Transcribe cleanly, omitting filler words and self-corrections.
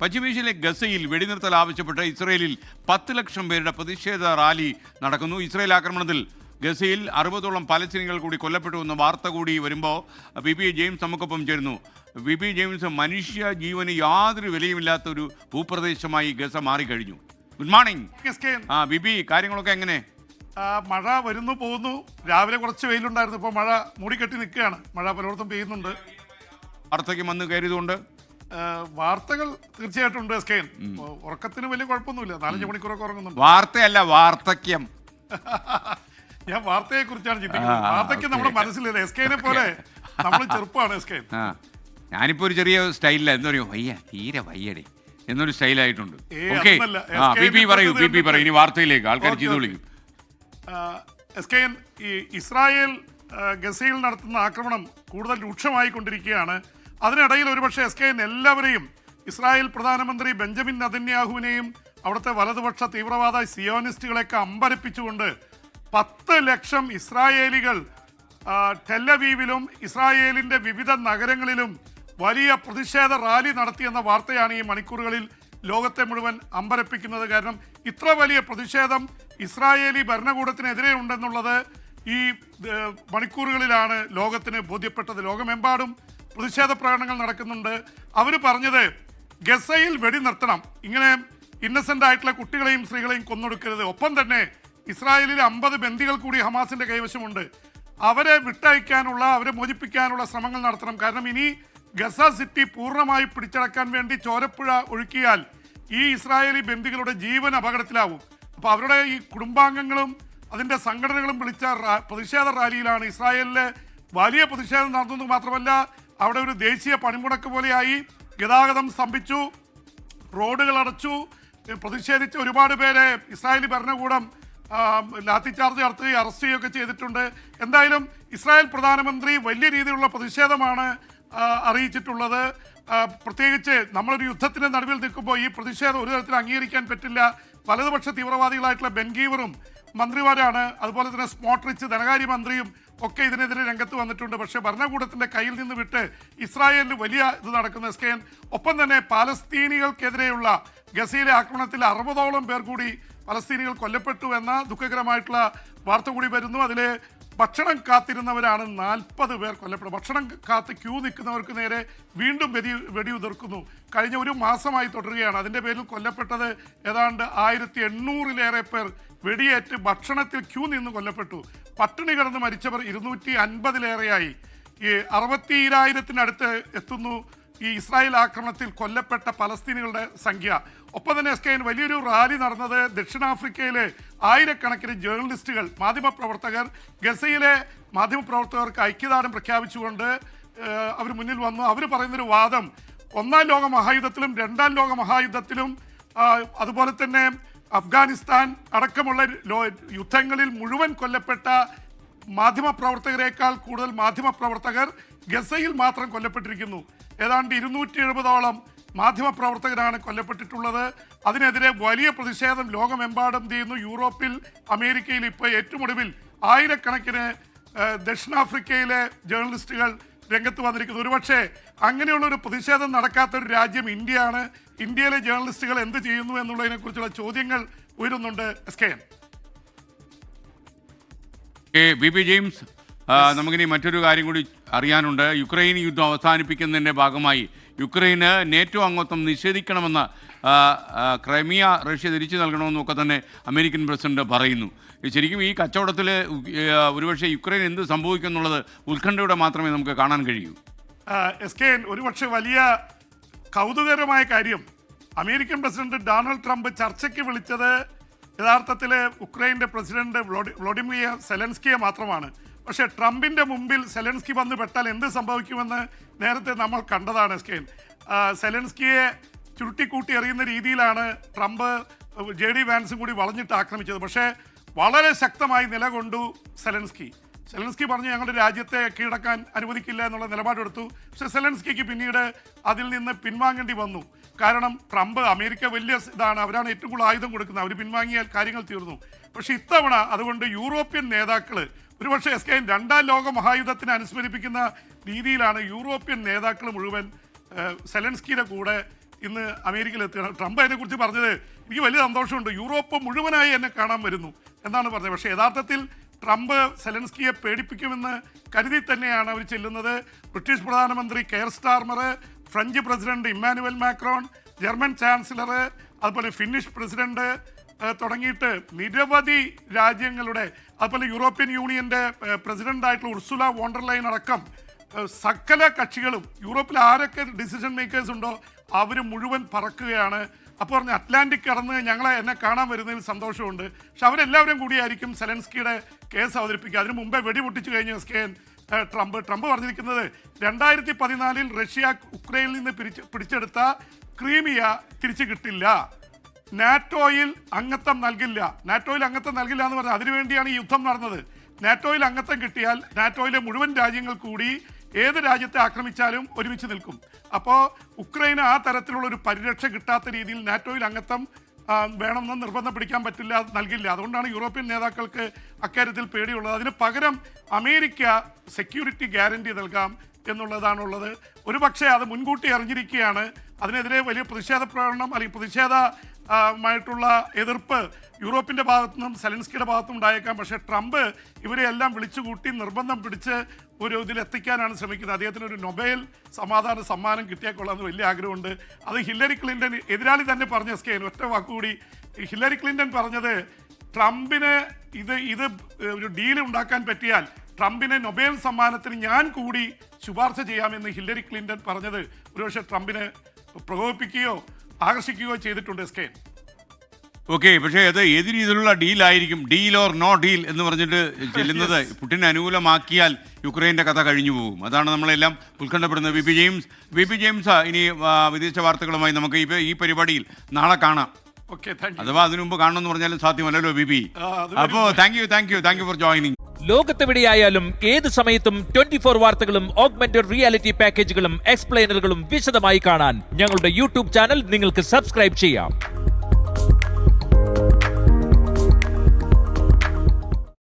പശ്ചിമേഷ്യയിലെ ഗസയിൽ വെടിനിർത്തൽ ആവശ്യപ്പെട്ട് ഇസ്രയേലിൽ 10 ലക്ഷം പേരുടെ പ്രതിഷേധ റാലി നടക്കുന്നു. ഇസ്രയേൽ ആക്രമണത്തിൽ ഗസയിൽ 60ഓളം പലസ്തീനികൾ കൂടി കൊല്ലപ്പെട്ടു എന്ന വാർത്ത കൂടി വരുമ്പോൾ ബിബി ജെയിംസ് നമുക്കൊപ്പം ചേരുന്നു. ബിബി ജെയിംസ്, മനുഷ്യ ജീവന് യാതൊരു വിലയുമില്ലാത്ത ഒരു ഭൂപ്രദേശമായി ഗസ മാറിക്കഴിഞ്ഞു. Good morning. ബിബി, കാര്യങ്ങളൊക്കെ എങ്ങനെ? മഴ വരുന്നു പോകുന്നു. രാവിലെ കുറച്ച് വെയിലുണ്ടായിരുന്നു, ഇപ്പോൾ മഴ മൂടിക്കെട്ടി നിൽക്കുകയാണ്. മഴ പലയിടത്തും പെയ്യുന്നുണ്ട്. വാർത്തയ്ക്ക് വന്ന് കയറിയതുകൊണ്ട് വാർത്തകൾ തീർച്ചയായിട്ടും ഉണ്ട്. എസ്കെൻ ഉറക്കത്തിന് വലിയ കുഴപ്പമൊന്നുമില്ല, 4-5 മണിക്കൂറൊക്കെ ഉറങ്ങുന്നുണ്ട്. വാർത്തയല്ല, വാർത്തക്യം. ഞാൻ വാർത്തയെ കുറിച്ചാണ് ചിന്തിക്കുന്നത്. വാർത്തയ്ക്ക് നമ്മുടെ മനസ്സിലില്ല. എസ്കെനെ പോലെ നമ്മൾ ചെറുപ്പമാണ് എസ്കെൻ. ഞാനിപ്പോ ഒരു ചെറിയ സ്റ്റൈലില്ല, എന്താ പറയുക, വയ്യ, തീരെ വയ്യടേ എന്നൊരു സ്റ്റൈലായിട്ടുണ്ട്. ഇനി വാർത്തയിലേക്ക് ആൾക്കാർ ചെയ്തു വിളിക്കും. എസ്കെൻ, ഈ ഇസ്രായേൽ ഗസയിൽ നടത്തുന്ന ആക്രമണം കൂടുതൽ രൂക്ഷമായിക്കൊണ്ടിരിക്കുകയാണ്. അതിനിടയിൽ ഒരുപക്ഷെ എസ്കെൻ എല്ലാവരെയും, ഇസ്രായേൽ പ്രധാനമന്ത്രി ബെഞ്ചമിൻ നെതന്യാഹുവിനെയും അവിടുത്തെ വലതുപക്ഷ തീവ്രവാദ സിയോണിസ്റ്റുകളെയൊക്കെ അമ്പരപ്പിച്ചുകൊണ്ട് 10 ലക്ഷം ഇസ്രായേലികൾ ടെല്ലവീവിലും ഇസ്രായേലിൻ്റെ വിവിധ നഗരങ്ങളിലും വലിയ പ്രതിഷേധ റാലി നടത്തിയെന്ന വാർത്തയാണ് ഈ മണിക്കൂറുകളിൽ ലോകത്തെ മുഴുവൻ അമ്പരപ്പിക്കുന്നത്. കാരണം ഇത്ര വലിയ പ്രതിഷേധം ഇസ്രായേലി ഭരണകൂടത്തിനെതിരെ ഉണ്ടെന്നുള്ളത് ഈ മണിക്കൂറുകളിലാണ് ലോകത്തിന് ബോധ്യപ്പെട്ടത്. ലോകമെമ്പാടും പ്രതിഷേധ പ്രകടനങ്ങൾ നടക്കുന്നുണ്ട്. അവർ പറഞ്ഞത് ഗസയിൽ വെടി നിർത്തണം, ഇങ്ങനെ ഇന്നസെൻ്റ് ആയിട്ടുള്ള കുട്ടികളെയും സ്ത്രീകളെയും കൊന്നൊടുക്കരുത്. ഒപ്പം തന്നെ ഇസ്രായേലിൽ 50 ബന്ദികൾ കൂടി ഹമാസിൻ്റെ കൈവശമുണ്ട്, അവരെ വിട്ടയക്കാനുള്ള, അവരെ മോചിപ്പിക്കാനുള്ള ശ്രമങ്ങൾ നടത്തണം. കാരണം ഇനി ഗസ സിറ്റി പൂർണ്ണമായി പിടിച്ചടക്കാൻ വേണ്ടി ചോരപ്പുഴ ഒഴുക്കിയാൽ ഈ ഇസ്രായേലി ബന്ദികളുടെ ജീവൻ അപകടത്തിലാവും. അപ്പോൾ അവരുടെ ഈ കുടുംബാംഗങ്ങളും അതിൻ്റെ സംഘടനകളും വിളിച്ച പ്രതിഷേധ റാലിയിലാണ് ഇസ്രായേലിലെ വലിയ പ്രതിഷേധം നടന്നത്. മാത്രമല്ല അവിടെ ഒരു ദേശീയ പണിമുടക്ക് പോലെയായി, ഗതാഗതം സ്തംഭിച്ചു, റോഡുകൾ അടച്ചു. പ്രതിഷേധിച്ച ഒരുപാട് പേരെ ഇസ്രായേലി ഭരണകൂടം ലാത്തിചാർജ് നടത്തുകയും അറസ്റ്റ് ചെയ്യുകയൊക്കെ ചെയ്തിട്ടുണ്ട്. എന്തായാലും ഇസ്രായേൽ പ്രധാനമന്ത്രി വലിയ രീതിയിലുള്ള പ്രതിഷേധമാണ് അറിയിച്ചിട്ടുള്ളത്. പ്രത്യേകിച്ച് നമ്മളൊരു യുദ്ധത്തിൻ്റെ നടുവിൽ നിൽക്കുമ്പോൾ ഈ പ്രതിഷേധം ഒരു തരത്തിൽ അംഗീകരിക്കാൻ പറ്റില്ല. വലതുപക്ഷ തീവ്രവാദികളായിട്ടുള്ള ബെൻഗീവറും മന്ത്രിമാരാണ്, അതുപോലെ തന്നെ സ്മോട്രിച്ച് ധനകാര്യമന്ത്രിയും ഒക്കെ ഇതിനെതിരെ രംഗത്ത് വന്നിട്ടുണ്ട്. പക്ഷേ ഭരണകൂടത്തിൻ്റെ കയ്യിൽ നിന്ന് വിട്ട് ഇസ്രായേലിന് വലിയ ഇത് നടക്കുന്ന എസ്കെൻ. ഒപ്പം തന്നെ പാലസ്തീനികൾക്കെതിരെയുള്ള ഗസയിലെ ആക്രമണത്തിൽ 60ഓളം പേർ കൂടി പലസ്തീനികൾ കൊല്ലപ്പെട്ടു എന്ന ദുഃഖകരമായിട്ടുള്ള വാർത്ത കൂടി വരുന്നു. അതിൽ ഭക്ഷണം കാത്തിരുന്നവരാണ് 40 പേർ കൊല്ലപ്പെടും. ഭക്ഷണം കാത്ത് ക്യൂ നിൽക്കുന്നവർക്ക് നേരെ വീണ്ടും വെടിയുതിർക്കുന്നു. കഴിഞ്ഞ ഒരു മാസമായി തുടരുകയാണ്. അതിൻ്റെ പേരിൽ കൊല്ലപ്പെട്ടത് ഏതാണ്ട് 1800-ലേറെ പേർ വെടിയേറ്റ് ഭക്ഷണത്തിൽ ക്യൂ നിന്ന് കൊല്ലപ്പെട്ടു. പട്ടിണി കിടന്ന് മരിച്ചവർ 250-ലേറെയായി. ഈ 62,000-ത്തിനടുത്ത് എത്തുന്നു ഈ ഇസ്രായേൽ ആക്രമണത്തിൽ കൊല്ലപ്പെട്ട പലസ്തീനികളുടെ സംഖ്യ. ഒപ്പം തന്നെ എസ്കെൻ വലിയൊരു റാലി നടന്നത് ദക്ഷിണാഫ്രിക്കയിലെ ആയിരക്കണക്കിന് ജേർണലിസ്റ്റുകൾ, മാധ്യമപ്രവർത്തകർ ഗസയിലെ മാധ്യമപ്രവർത്തകർക്ക് ഐക്യദാർഢ്യം പ്രഖ്യാപിച്ചുകൊണ്ട് അവർ മുന്നിൽ വന്നു. അവർ പറയുന്നൊരു വാദം, 1-ാം ലോക മഹായുദ്ധത്തിലും 2-ാം ലോക മഹായുദ്ധത്തിലും അതുപോലെ തന്നെ അഫ്ഗാനിസ്ഥാൻ അടക്കമുള്ള യുദ്ധങ്ങളിൽ മുഴുവൻ കൊല്ലപ്പെട്ട മാധ്യമപ്രവർത്തകരെക്കാൾ കൂടുതൽ മാധ്യമപ്രവർത്തകർ ഗസയിൽ മാത്രം കൊല്ലപ്പെട്ടിരിക്കുന്നു. ഏതാണ്ട് 270ഓളം മാധ്യമപ്രവർത്തകരാണ് കൊല്ലപ്പെട്ടിട്ടുള്ളത്. അതിനെതിരെ വലിയ പ്രതിഷേധം ലോകമെമ്പാടും ചെയ്യുന്നു. യൂറോപ്പിൽ, അമേരിക്കയിൽ ഇപ്പോൾ ഏറ്റവും ഒടുവിൽ ആയിരക്കണക്കിന് ദക്ഷിണാഫ്രിക്കയിലെ ജേർണലിസ്റ്റുകൾ രംഗത്ത് വന്നിരിക്കുന്നു. ഒരുപക്ഷെ അങ്ങനെയുള്ളൊരു പ്രതിഷേധം നടക്കാത്തൊരു രാജ്യം ഇന്ത്യയാണ്. ഇന്ത്യയിലെ ജേർണലിസ്റ്റുകൾ എന്ത് ചെയ്യുന്നു എന്നുള്ളതിനെക്കുറിച്ചുള്ള ചോദ്യങ്ങൾ ഉയരുന്നുണ്ട്. എസ്കെൻ, ബിബി ജെയിംസ്, നമുക്കിനി മറ്റൊരു കാര്യം കൂടി അറിയാനുണ്ട്. യുക്രൈൻ യുദ്ധം അവസാനിപ്പിക്കുന്നതിൻ്റെ ഭാഗമായി യുക്രൈന് നേറ്റോ അംഗത്വം നിഷേധിക്കണമെന്ന് ക്രൈമിയ റഷ്യ തിരിച്ചു നൽകണമെന്നൊക്കെ തന്നെ അമേരിക്കൻ പ്രസിഡന്റ് പറയുന്നു. ശരിക്കും ഈ കച്ചവടത്തിൽ ഒരുപക്ഷെ യുക്രൈൻ എന്ത് സംഭവിക്കും എന്നുള്ളത് ഉത്കണ്ഠയോടെ മാത്രമേ നമുക്ക് കാണാൻ കഴിയൂ. എസ്കെൻ, ഒരുപക്ഷെ വലിയ കൗതുകകരമായ കാര്യം, അമേരിക്കൻ പ്രസിഡന്റ് ഡൊണാൾഡ് ട്രംപ് ചർച്ചയ്ക്ക് വിളിച്ചത് യഥാർത്ഥത്തിൽ ഉക്രൈൻ്റെ പ്രസിഡന്റ് വ്ളോഡിമിർ സെലൻസ്കിയെ മാത്രമാണ്. പക്ഷേ ട്രംപിൻ്റെ മുമ്പിൽ സെലൻസ്കി വന്ന് പെട്ടാൽ എന്ത് സംഭവിക്കുമെന്ന് നേരത്തെ നമ്മൾ കണ്ടതാണ്. എസ്കെൻ, സെലൻസ്കിയെ ചുരുട്ടിക്കൂട്ടി എറിയുന്ന രീതിയിലാണ് ട്രംപ് JD വാൻസും കൂടി വളഞ്ഞിട്ട് ആക്രമിച്ചത്. പക്ഷേ വളരെ ശക്തമായി നിലകൊണ്ടു സെലൻസ്കി. പറഞ്ഞു ഞങ്ങളുടെ രാജ്യത്തെ കീഴടക്കാൻ അനുവദിക്കില്ല എന്നുള്ള നിലപാടെടുത്തു. പക്ഷേ സെലൻസ്കിക്ക് പിന്നീട് അതിൽ നിന്ന് പിൻവാങ്ങേണ്ടി വന്നു. കാരണം ട്രംപ്, അമേരിക്ക വലിയ ഇതാണ്, അവരാണ് ഏറ്റവും കൂടുതൽ ആയുധം കൊടുക്കുന്നത്, അവർ പിൻവാങ്ങിയാൽ കാര്യങ്ങൾ തീർന്നു. പക്ഷേ ഇത്തവണ അതുകൊണ്ട് യൂറോപ്യൻ നേതാക്കൾ, ഒരുപക്ഷെ എസ്കെൻ 2-ാം ലോക മഹായുദ്ധത്തിനെ അനുസ്മരിപ്പിക്കുന്ന രീതിയിലാണ് യൂറോപ്യൻ നേതാക്കൾ മുഴുവൻ സെലൻസ്കിയുടെ കൂടെ ഇന്ന് അമേരിക്കയിൽ എത്തുകയാണ്. ട്രംപ് അതിനെക്കുറിച്ച് പറഞ്ഞത് എനിക്ക് വലിയ സന്തോഷമുണ്ട്, യൂറോപ്പ് മുഴുവനായി എന്നെ കാണാൻ വരുന്നു എന്നാണ് പറഞ്ഞത്. പക്ഷേ യഥാർത്ഥത്തിൽ ട്രംപ് സെലൻസ്കിയെ പേടിപ്പിക്കുമെന്ന് കരുതി തന്നെയാണ് അവർ ചെല്ലുന്നത്. ബ്രിട്ടീഷ് പ്രധാനമന്ത്രി Keir Starmer, French president Emmanuel Macron, German chancellor, അതുപോലെ ഫിന്നിഷ് പ്രസിഡന്റ് തുടങ്ങിയിട്ട് നിരവധി രാജ്യങ്ങളുടെ, അതുപോലെ യൂറോപ്യൻ യൂണിയന്റെ പ്രസിഡന്റായിട്ടുള്ള ഉർസുല വോണ്ടർലൈൻ അടക്കം സകല കക്ഷികളും യൂറോപ്പിൽ ആരൊക്കെ ഡിസിഷൻ മേക്കേഴ്സ് ഉണ്ടോ അവർ മുഴുവൻ പറക്കുകയാണ്. അപ്പോൾ പറഞ്ഞ അറ്റ്ലാന്റിക് കടന്ന് എന്നെ കാണാൻ വരുന്നതിൽ സന്തോഷമുണ്ട്. പക്ഷെ അവരെല്ലാവരും കൂടിയായിരിക്കും സെലൻസ്കിയുടെ കേസ് അവതരിപ്പിക്കുക. അതിന് മുമ്പേ വെടിപൊട്ടിച്ചു കഴിഞ്ഞു ട്രംപ് പറഞ്ഞിരിക്കുന്നത് 2014 റഷ്യ ഉക്രൈനിൽ നിന്ന് പിടിച്ചെടുത്ത ക്രീമിയ തിരിച്ചു കിട്ടില്ല, നാറ്റോയിൽ അംഗത്വം നൽകില്ല. നാറ്റോയിൽ അംഗത്വം നൽകില്ല എന്ന് പറഞ്ഞാൽ അതിനുവേണ്ടിയാണ് ഈ യുദ്ധം നടന്നത്. നാറ്റോയിൽ അംഗത്വം കിട്ടിയാൽ നാറ്റോയിലെ മുഴുവൻ രാജ്യങ്ങൾ കൂടി ഏത് രാജ്യത്തെ ആക്രമിച്ചാലും ഒരുമിച്ച് നിൽക്കും. അപ്പോൾ ഉക്രൈന് ആ തരത്തിലുള്ള ഒരു പരിരക്ഷ കിട്ടാത്ത രീതിയിൽ നാറ്റോയിൽ അംഗത്വം വേണമെന്ന് നിർബന്ധം പിടിക്കാൻ പറ്റില്ല, നൽകില്ല. അതുകൊണ്ടാണ് യൂറോപ്യൻ നേതാക്കൾക്ക് അക്കാര്യത്തിൽ പേടിയുള്ളത്. അതിന് പകരം അമേരിക്ക സെക്യൂരിറ്റി ഗ്യാരണ്ടി നൽകാം എന്നുള്ളതാണുള്ളത്. ഒരുപക്ഷെ അത് മുൻകൂട്ടി അറിഞ്ഞിരിക്കുകയാണ്. അതിനെതിരെ വലിയ പ്രതിഷേധ പ്രകടനം അല്ലെങ്കിൽ പ്രതിഷേധമായിട്ടുള്ള എതിർപ്പ് യൂറോപ്പിൻ്റെ ഭാഗത്തു നിന്നും സെലൻസ്കിയുടെ ഭാഗത്തും ഉണ്ടായേക്കാം. പക്ഷേ ട്രംപ് ഇവരെ എല്ലാം വിളിച്ചുകൂട്ടി നിർബന്ധം പിടിച്ച് ഒരു ഇതിലെത്തിക്കാനാണ് ശ്രമിക്കുന്നത്. അദ്ദേഹത്തിന് ഒരു നൊബേൽ സമാധാന സമ്മാനം കിട്ടിയാൽ കൊള്ളാമെന്ന് വലിയ ആഗ്രഹമുണ്ട്. അത് ഹില്ലരി ക്ലിൻ്റൺ എതിരാളി തന്നെ പറഞ്ഞ സ്കെയിൻ ഒറ്റ വാക്കുകൂടി ഹില്ലരി ക്ലിൻ്റൺ പറഞ്ഞത്, ട്രംപിന് ഇത് ഒരു ഡീൽ ഉണ്ടാക്കാൻ പറ്റിയാൽ ട്രംപിനെ നൊബേൽ സമ്മാനത്തിന് ഞാൻ കൂടി ശുപാർശ ചെയ്യാമെന്ന് ഹില്ലരി ക്ലിൻ്റൺ പറഞ്ഞത് ഒരുപക്ഷെ ട്രംപിനെ പ്രകോപിപ്പിക്കുകയോ ആകർഷിക്കുകയോ ചെയ്തിട്ടുണ്ട് സ്കെയിൻ. ഓക്കെ, പക്ഷേ അത് ഏത് രീതിയിലുള്ള ഡീലായിരിക്കും? ഡീൽ ഓർ നോ ഡീൽ എന്ന് പറഞ്ഞിട്ട് ചെല്ലുന്നത് പുടിന് അനുകൂലമാക്കിയാൽ യുക്രൈൻ്റെ കഥ കഴിഞ്ഞു പോകും. അതാണ് നമ്മളെല്ലാം ഉത്കണ്ഠപ്പെടുന്നത്. വി പി ജെയിംസ് ഇനി വിദേശ വാർത്തകളുമായി നമുക്ക് ഈ പരിപാടിയിൽ നാളെ കാണാം. അഥവാ അതിനു മുമ്പ് കാണണമെന്ന് പറഞ്ഞാലും സാധ്യമല്ലല്ലോ ബി പി. അപ്പോൾ താങ്ക് യു ഫോർ ജോയിനിങ്. ലോകത്തെവിടെയായാലും ഏത് സമയത്തും 24 വാർത്തകളും ഓഗ്മെന്റഡ് റിയാലിറ്റി പാക്കേജുകളും എക്സ്പ്ലെയിനറുകളും വിശദമായി കാണാൻ ഞങ്ങളുടെ യൂട്യൂബ് ചാനൽ നിങ്ങൾക്ക് സബ്സ്ക്രൈബ് ചെയ്യാം.